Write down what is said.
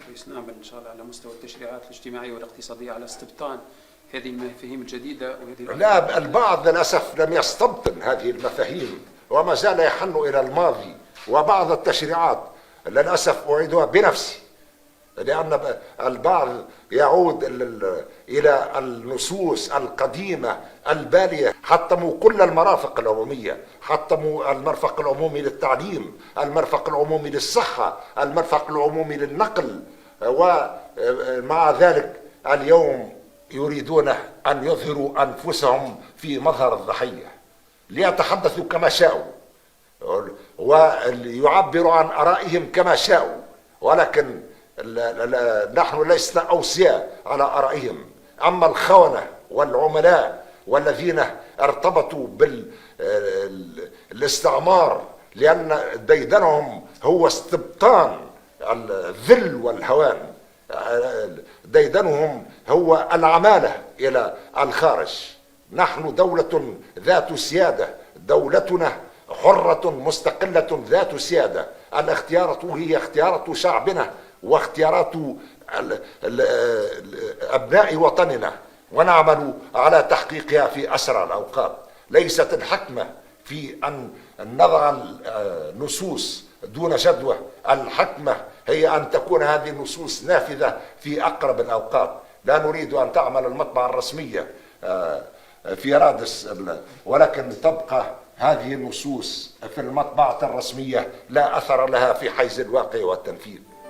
رئيس نعمل إن شاء الله على مستوى التشريعات الاجتماعية والاقتصادية على استبطان هذه المفاهيم الجديدة لا، البعض للأسف لم يستبطن هذه المفاهيم وما زال يحن إلى الماضي، وبعض التشريعات للأسف أعيدها بنفسي، لأن البعض يعود إلى النصوص القديمة البالية. حطموا كل المرافق العمومية، حطموا المرفق العمومي للتعليم، المرفق العمومي للصحة، المرفق العمومي للنقل، ومع ذلك اليوم يريدون أن يظهروا أنفسهم في مظهر الضحية ليتحدثوا كما شاءوا ويعبروا عن آرائهم كما شاءوا، ولكن نحن لسنا أوصياء على آرائهم. أما الخونة والعملاء والذين ارتبطوا بالاستعمار لأن ديدنهم هو استبطان الذل والهوان، ديدنهم هو العمالة إلى الخارج. نحن دولة ذات سيادة، دولتنا حرة مستقلة ذات سيادة، الاختيارات هي اختيارات شعبنا واختيارات أبناء وطننا، ونعمل على تحقيقها في أسرع الأوقات. ليست الحكمة في أن نضع النصوص دون جدوى، الحكمة هي أن تكون هذه النصوص نافذة في أقرب الأوقات. لا نريد أن تعمل المطبعة الرسمية في رادس، ولكن تبقى هذه النصوص في المطبعة الرسمية لا أثر لها في حيز الواقع والتنفيذ.